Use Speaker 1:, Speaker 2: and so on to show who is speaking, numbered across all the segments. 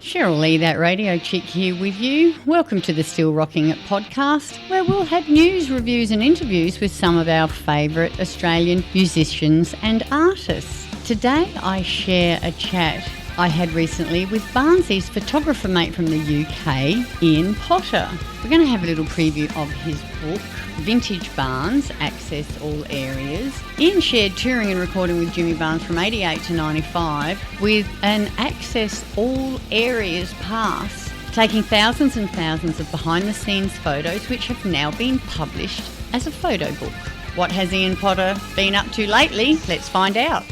Speaker 1: Cheryl Lee, that radio chick here with you. Welcome to the Still Rocking It podcast, where we'll have news, reviews and interviews with some of our favourite Australian musicians and artists. Today I share a chat I had recently with Barnsey's photographer mate from the UK, Ian Potter. We're going to have a little preview of his book, Vintage Barns, Access All Areas. Ian shared touring and recording with Jimmy Barnes from 88 to 95 with an Access All Areas pass, taking thousands and thousands of behind-the-scenes photos which have now been published as a photo book. What has Ian Potter been up to lately? Let's find out.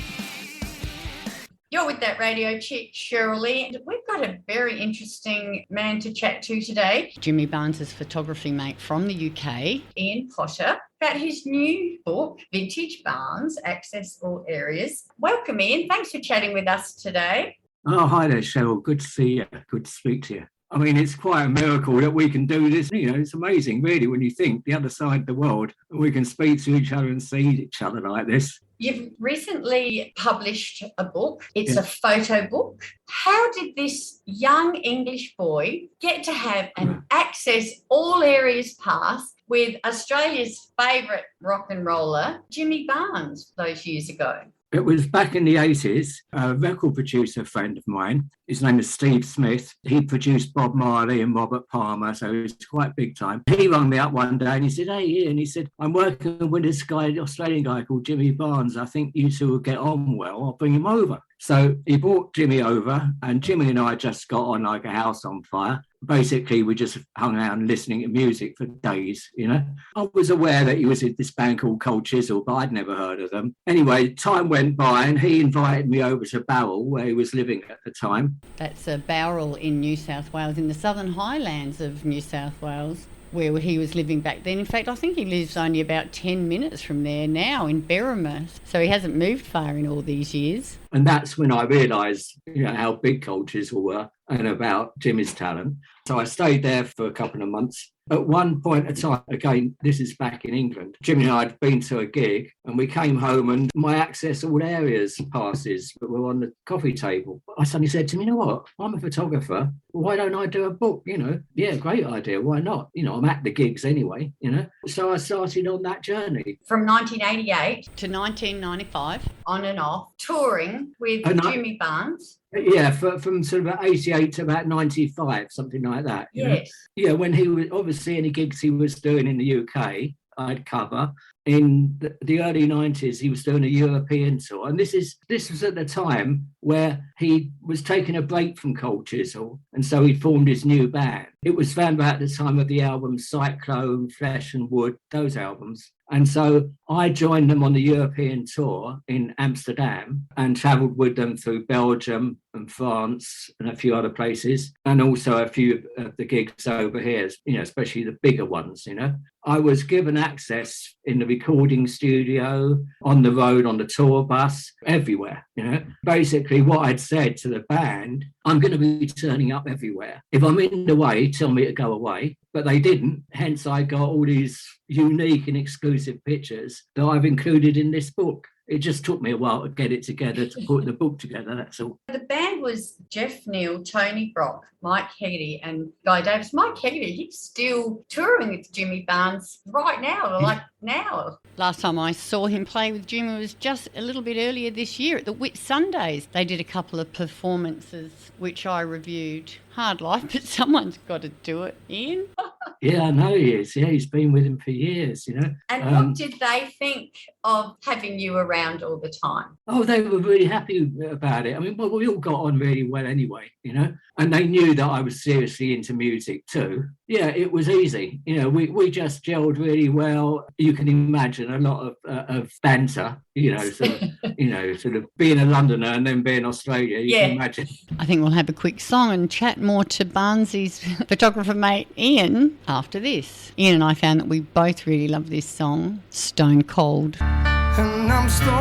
Speaker 1: You're with that radio chick, Cheryl Lee, and we've got a very interesting man to chat to today. Jimmy Barnes' photography mate from the UK, Ian Potter, about his new book, Vintage Barns, Access All Areas. Welcome, Ian. Thanks for chatting with us today.
Speaker 2: Oh, hi there, Cheryl. Good to see you. Good to speak to you. I mean, it's quite a miracle that we can do this. You know, it's amazing, really, when you think the other side of the world, we can speak to each other and see each other like this.
Speaker 1: You've recently published a book. It's a photo book. How did this young English boy get to have an Access All Areas pass with Australia's favourite rock and roller, Jimmy Barnes, those years ago?
Speaker 2: It was back in the 80s, a record producer friend of mine, his name is Steve Smith. He produced Bob Marley and Robert Palmer, so it was quite big time. He rang me up one day and he said, "Hey Ian," he said, "I'm working with this guy, Australian guy called Jimmy Barnes. I think you two will get on well. I'll bring him over." So he brought Jimmy over, and Jimmy and I just got on like a house on fire. Basically, we just hung around listening to music for days, you know. I was aware that he was in this band called Cold Chisel, but I'd never heard of them. Anyway, time went by and he invited me over to Barrel, where he was living at the time.
Speaker 1: That's a Barrel in New South Wales, in the southern highlands of New South Wales, where he was living back then. In fact, I think he lives only about 10 minutes from there now in Berrima, so he hasn't moved far in all these years.
Speaker 2: And that's when I realised, you know, how big Cold Chisel were and about Jimmy's talent. So I stayed there for a couple of months. At one point in time, again, this is back in England, Jimmy and I had been to a gig and we came home and my Access All Areas passes were on the coffee table. I suddenly said to him, "You know what, I'm a photographer. Why don't I do a book? You know, yeah, great idea. Why not? You know, I'm at the gigs anyway, you know." So I started on that journey.
Speaker 1: From 1988 to 1995, on and off, touring with Jimmy Barnes.
Speaker 2: Yeah, from sort of 88 to about 95, something like that.
Speaker 1: Yes.
Speaker 2: Yeah, when he was, obviously any gigs he was doing in the UK, I'd cover. In the early 90s, he was doing a European tour. And this was at the time where he was taking a break from Cold Chisel. And so he formed his new band. It was found about the time of the albums Cyclone, Flesh and Wood, those albums. And so I joined them on the European tour in Amsterdam and travelled with them through Belgium and France and a few other places, and also a few of the gigs over here, you know, especially the bigger ones, you know. I was given access in the recording studio, on the road, on the tour bus, everywhere, you know. Basically what I'd said to the band, I'm going to be turning up everywhere. If I'm in the way, tell me to go away. But they didn't. Hence, I got all these unique and exclusive pictures that I've included in this book. It just took me a while to get it together, to put the book together, that's all.
Speaker 1: The band was Jeff Neal, Tony Brock, Mike Healy and Guy Davis. Mike Healy, he's still touring with Jimmy Barnes right now, like now. Last time I saw him play with Jimmy was just a little bit earlier this year at the Whit Sundays. They did a couple of performances which I reviewed. Hard life, but someone's got to do it, Ian.
Speaker 2: Yeah, I know he is. Yeah, he's been with him for years, you know.
Speaker 1: And what did they think of having you around all the time?
Speaker 2: Oh, they were really happy about it. I mean, well, we all got on really well anyway, you know. And they knew that I was seriously into music too. Yeah, it was easy. You know, we just gelled really well. You can imagine a lot of banter, you know, sort of being a Londoner and then being Australia, you can imagine. I
Speaker 1: think we'll have a quick song and chat more to Barnsey's photographer mate Ian after this. Ian and I found that we both really love this song, Stone Cold.
Speaker 3: And I'm stone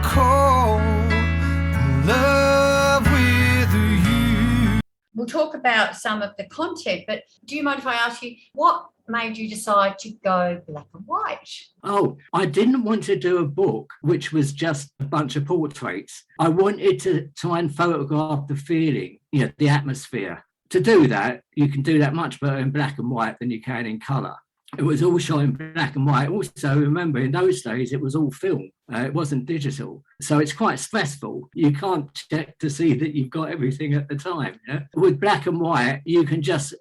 Speaker 3: cold in love with you.
Speaker 1: We'll talk about some of the content, but do you mind if I ask you, what made you decide to go black and white?
Speaker 2: Oh, I didn't want to do a book which was just a bunch of portraits. I wanted to try and photograph the feeling, the atmosphere. To do that, you can do that much better in black and white than you can in colour. It was all shot in black and white. Also, remember, in those days, it was all film. It wasn't digital. So it's quite stressful. You can't check to see that you've got everything at the time. With black and white,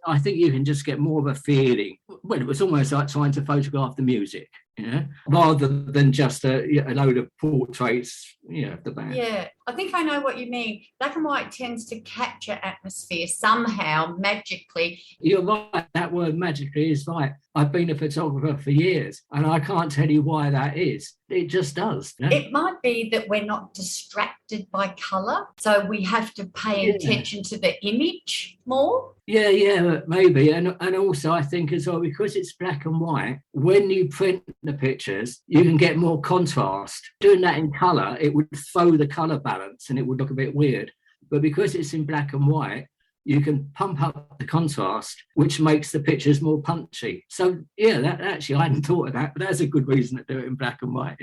Speaker 2: I think you can just get more of a feeling. Well, it was almost like trying to photograph the music, rather than just a load of portraits, of the band.
Speaker 1: Yeah, I think I know what you mean. Black and white tends to capture atmosphere somehow, magically.
Speaker 2: You're right. That word magically is right. I've been a photographer for years, and I can't tell you why that is. It just does.
Speaker 1: It might be that we're not distracted by colour, so we have to pay attention to the image more.
Speaker 2: Yeah, maybe. And also I think as well, because it's black and white, when you print the pictures, you can get more contrast. Doing that in colour, it would throw the colour balance and it would look a bit weird. But because it's in black and white, you can pump up the contrast, which makes the pictures more punchy. So, that actually, I hadn't thought of that, but that's a good reason to do it in black and white,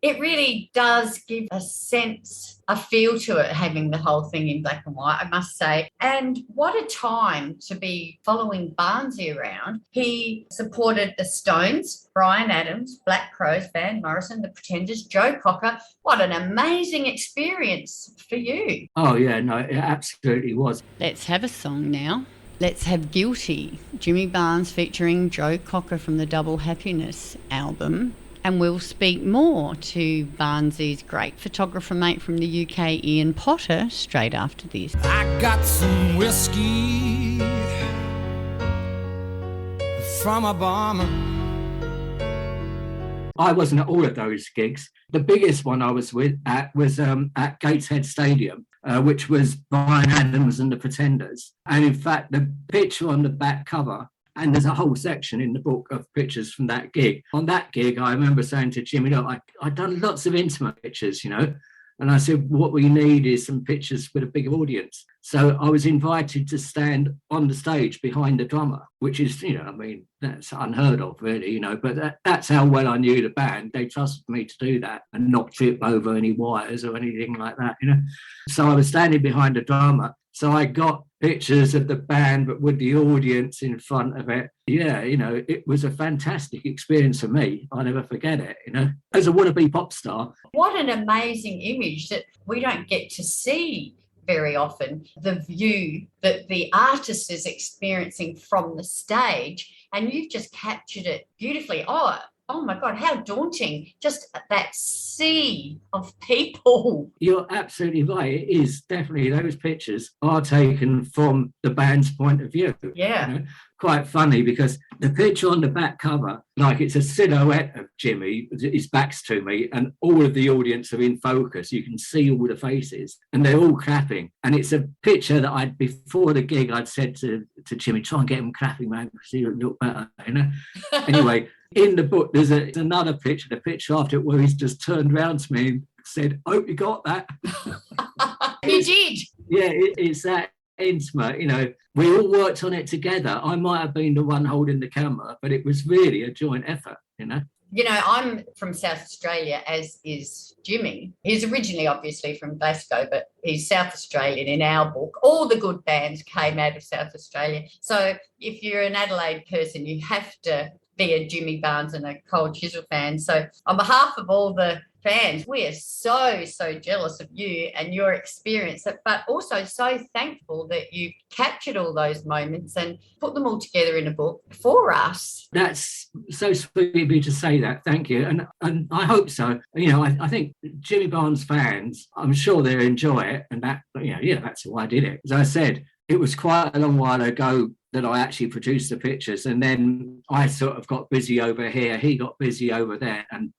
Speaker 1: It really does give a sense, a feel to it, having the whole thing in black and white, I must say. And what a time to be following Barnsey around. He supported the Stones, Bryan Adams, Black Crowes, Van Morrison, The Pretenders, Joe Cocker. What an amazing experience for you.
Speaker 2: Oh, yeah, no, it absolutely was.
Speaker 1: Let's have a song now. Let's have Guilty, Jimmy Barnes featuring Joe Cocker from the Double Happiness album. And we'll speak more to Barnsey's great photographer mate from the UK, Ian Potter, straight after this.
Speaker 3: I got some whiskey from a barman.
Speaker 2: I wasn't at all of those gigs. The biggest one I was at was at Gateshead Stadium, which was Bryan Adams and the Pretenders. And in fact, the picture on the back cover, and there's a whole section in the book of pictures from that gig. On that gig, I remember saying to Jimmy, look, I'd done lots of intimate pictures, and I said, what we need is some pictures with a big audience. So I was invited to stand on the stage behind the drummer, which is, that's unheard of, really, but that's how well I knew the band. They trusted me to do that and not trip over any wires or anything like that, So I was standing behind the drummer. So I got pictures of the band, but with the audience in front of it. Yeah, it was a fantastic experience for me. I'll never forget it, as a wannabe pop star.
Speaker 1: What an amazing image that we don't get to see very often, the view that the artist is experiencing from the stage, and you've just captured it beautifully. Oh my God, how daunting. Just that sea of people.
Speaker 2: You're absolutely right. It is definitely, those pictures are taken from the band's point of view.
Speaker 1: Yeah.
Speaker 2: Quite funny because the picture on the back cover, like it's a silhouette of Jimmy, his back's to me, and all of the audience are in focus. You can see all the faces and they're all clapping. And it's a picture that before the gig, I'd said to Jimmy, try and get them clapping, man, because you look better, Anyway, in the book, there's another picture, the picture after it, where he's just turned around to me and said, hope you got that.
Speaker 1: You did?
Speaker 2: Yeah, it's that intimate, we all worked on it together. I might have been the one holding the camera, but it was really a joint effort,
Speaker 1: I'm from South Australia, as is Jimmy. He's originally obviously from Glasgow, but he's South Australian in our book. All the good bands came out of South Australia. So if you're an Adelaide person, you have to be a Jimmy Barnes and a Cold Chisel fan. So on behalf of all the fans, we are so jealous of you and your experience, but also so thankful that you captured all those moments and put them all together in a book for us.
Speaker 2: That's so sweet of you to say that. Thank you. And I hope so. I think Jimmy Barnes fans, I'm sure they'll enjoy it. And that, that's why I did it. As I said, it was quite a long while ago that I actually produced the pictures, and then I sort of got busy over here, he got busy over there, and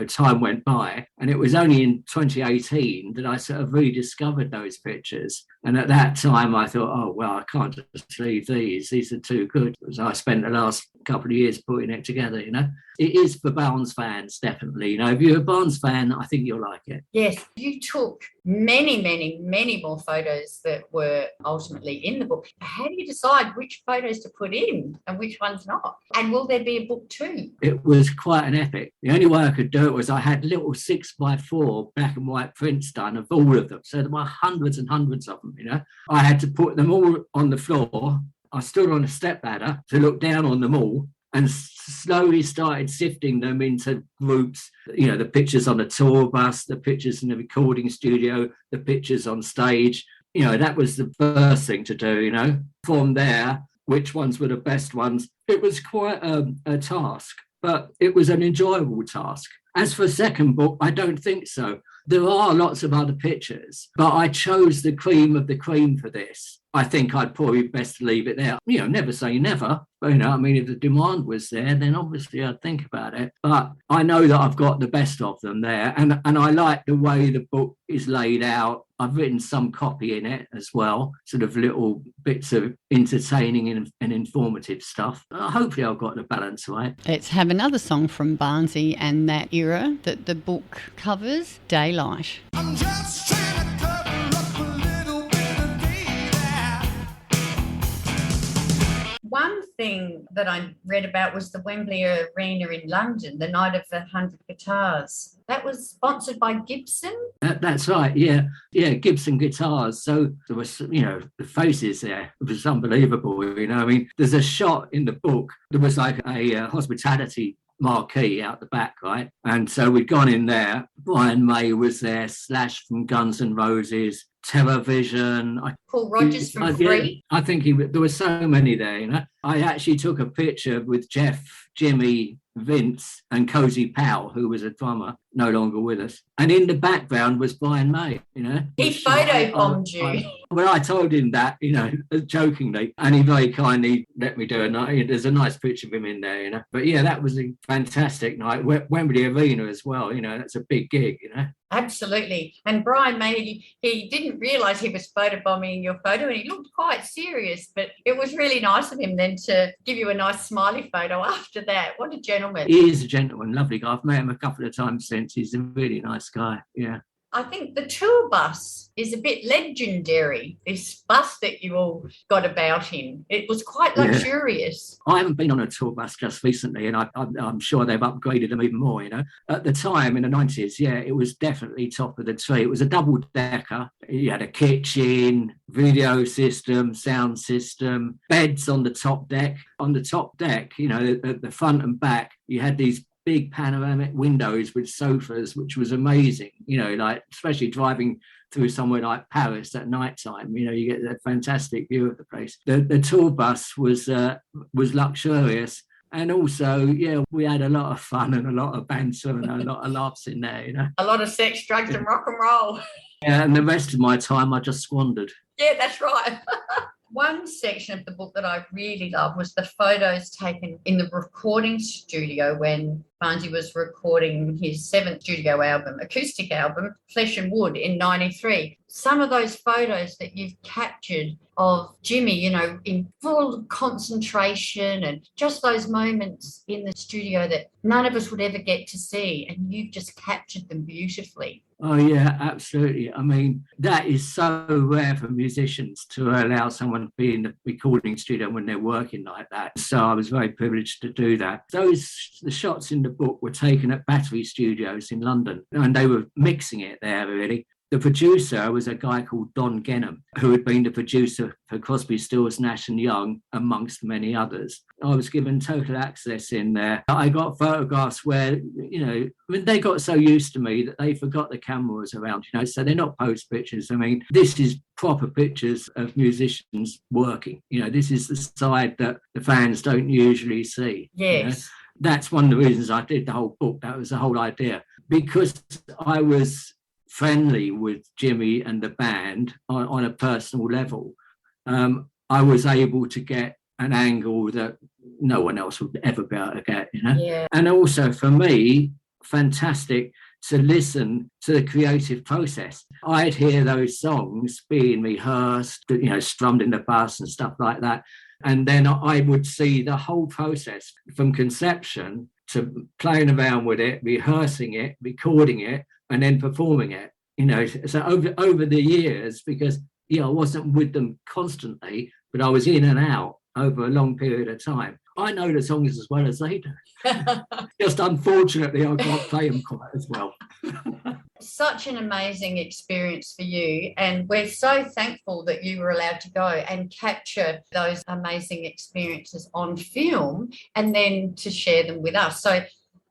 Speaker 2: time went by. And it was only in 2018 that I sort of rediscovered those pictures. And at that time, I thought, oh, well, I can't just leave these. These are too good. So I spent the last couple of years putting it together, It is for Barnes fans, definitely. If you're a Barnes fan, I think you'll like it.
Speaker 1: Yes, you took many, many, many more photos that were ultimately in the book. How do you decide which photos to put in and which ones not? And will there be a book too?
Speaker 2: It was quite an epic. The only way I could do it was I had little 6x4 black and white prints done of all of them. So there were hundreds and hundreds of them, I had to put them all on the floor. I stood on a stepladder to look down on them all and slowly started sifting them into groups, the pictures on the tour bus, the pictures in the recording studio, the pictures on stage. That was the first thing to do, From there, which ones were the best ones? It was quite a task, but it was an enjoyable task. As for the second book, I don't think so. There are lots of other pictures, but I chose the cream of the cream for this. I think I'd probably best leave it there. Never say never. But, if the demand was there, then obviously I'd think about it. But I know that I've got the best of them there. And I like the way the book is laid out. I've written some copy in it as well, sort of little bits of entertaining and informative stuff. Hopefully I've got the balance right.
Speaker 1: Let's have another song from Barnsey and that era that the book covers, Daylight.
Speaker 3: I'm just trying to cover up a little bit of daylight.
Speaker 1: One thing that I read about was the Wembley Arena in London, the night of the 100 guitars. That was sponsored by Gibson?
Speaker 2: That's right, yeah. Yeah, Gibson guitars. So there was, the faces there. It was unbelievable, There's a shot in the book. There was like a hospitality marquee out the back, right? And so we'd gone in there. Brian May was there, Slash from Guns N' Roses, Television.
Speaker 1: Paul Rogers from Free.
Speaker 2: I think there were so many there, I actually took a picture with Jeff, Jimmy, Vince and Cozy Powell, who was a drummer, no longer with us. And in the background was Brian May,
Speaker 1: He photobombed you.
Speaker 2: Well, I told him that, jokingly, and he very kindly let me do it. There's a nice picture of him in there, But yeah, that was a fantastic night. Wembley Arena as well, that's a big gig,
Speaker 1: Absolutely. And Brian May, he didn't realise he was photobombing your photo and he looked quite serious, but it was really nice of him then to give you a nice smiley photo after that. What a gentleman.
Speaker 2: He is a gentleman, lovely guy. I've met him a couple of times since. He's a really nice guy, yeah.
Speaker 1: I think the tour bus is a bit legendary, this bus that you all got about in. It was quite luxurious.
Speaker 2: I haven't been on a tour bus just recently, and I'm sure they've upgraded them even more, At the time, in the 90s, it was definitely top of the tree. It was a double-decker. You had a kitchen, video system, sound system, beds on the top deck. On the top deck, the front and back, you had these big panoramic windows with sofas, which was amazing, especially driving through somewhere like Paris at night time, you get a fantastic view of the place. The tour bus was luxurious. And also, we had a lot of fun and a lot of banter and a lot of laughs in there,
Speaker 1: A lot of sex, drugs and rock and roll.
Speaker 2: Yeah, and the rest of my time I just squandered.
Speaker 1: Yeah, that's right. One section of the book that I really loved was the photos taken in the recording studio when Barnsey was recording his 7th studio album, acoustic album, Flesh and Wood, in 93. Some of those photos that you've captured of Jimmy, in full concentration and just those moments in the studio that none of us would ever get to see, and you've just captured them beautifully.
Speaker 2: Oh, yeah, absolutely. I mean, that is so rare for musicians to allow someone to be in the recording studio when they're working like that. So I was very privileged to do that. The shots in the book were taken at Battery Studios in London, and they were mixing it there, really. The producer was a guy called Don Genham, who had been the producer for Crosby, Stills, Nash and Young, amongst many others. I was given total access in there. I got photographs where, they got so used to me that they forgot the camera was around, so they're not post pictures. I mean, this is proper pictures of musicians working. This is the side that the fans don't usually see.
Speaker 1: Yes.
Speaker 2: That's one of the reasons I did the whole book. That was the whole idea. Because I was friendly with Jimmy and the band on a personal level, I was able to get an angle that no one else would ever be able to get,
Speaker 1: Yeah.
Speaker 2: And also for me, fantastic to listen to the creative process. I'd hear those songs being rehearsed, strummed in the bass and stuff like that. And then I would see the whole process from conception to playing around with it, rehearsing it, recording it, and then performing it. So over the years, because I wasn't with them constantly, but I was in and out over a long period of time. I know the songs as well as they do. Just unfortunately, I can't play them quite as well.
Speaker 1: Such an amazing experience for you, and we're so thankful that you were allowed to go and capture those amazing experiences on film and then to share them with us. So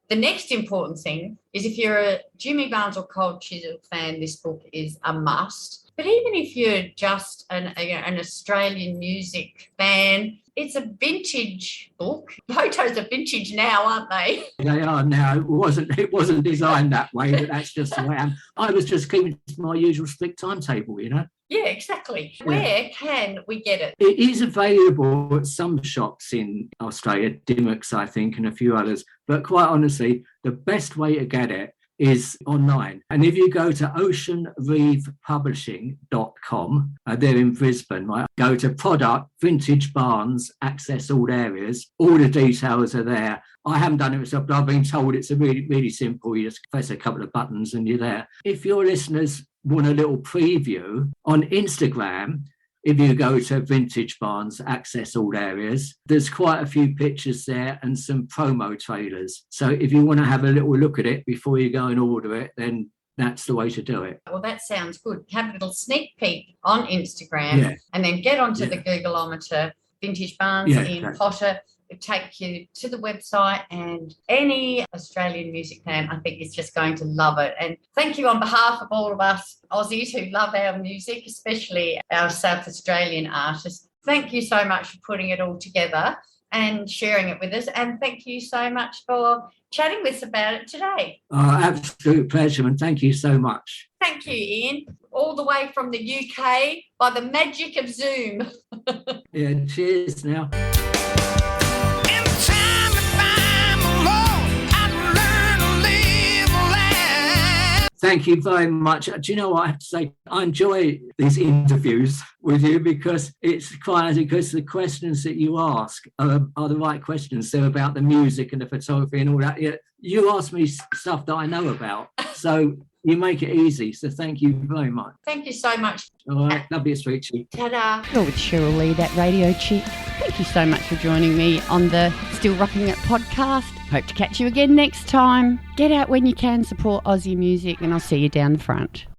Speaker 1: the next important thing is, if you're a Jimmy Barnes or Cold Chisel fan, this book is a must. But even if you're just an Australian music fan, it's a vintage book. Photos are vintage now, aren't they?
Speaker 2: They are now. It wasn't designed that way, but that's just the way I am. I was just keeping to my usual strict timetable,
Speaker 1: Yeah, exactly. Where can we get it?
Speaker 2: It is available at some shops in Australia, Dimmock's, I think, and a few others. But quite honestly, the best way to get it is online. And if you go to oceanreefpublishing.com, they're in Brisbane, right? Go to product, vintage Barnes, access all areas. All the details are there. I haven't done it myself, but I've been told it's a really, really simple. You just press a couple of buttons and you're there. If your listeners want a little preview on Instagram, if you go to Vintage Barnes, access all areas, there's quite a few pictures there and some promo trailers. So if you want to have a little look at it before you go and order it, then that's the way to do it.
Speaker 1: Well, that sounds good. Have a little sneak peek on Instagram and then get onto the Googleometer, Vintage Barnes in Potter. It'll take you to the website, and any Australian music fan, I think, is just going to love it. And thank you on behalf of all of us Aussies who love our music, especially our South Australian artists. Thank you so much for putting it all together and sharing it with us. And thank you so much for chatting with us about it today.
Speaker 2: Absolute pleasure, and thank you so much.
Speaker 1: Thank you, Ian. All the way from the UK by the magic of Zoom.
Speaker 2: Yeah, cheers now. Thank you very much. Do you know what I have to say? I enjoy these interviews with you because it's quite because the questions that you ask are the right questions. They're about the music and the photography and all that. You ask me stuff that I know about. So you make it easy. So thank you very much.
Speaker 1: Thanly so much.
Speaker 2: All right. Lovely to speak to you.
Speaker 1: Ta-da. You're with Cheryl Lee, that radio chick. Thank you so much for joining me on the Still Rocking It podcast. Hope to catch you again next time. Get out when you can, support Aussie music, and I'll see you down the front.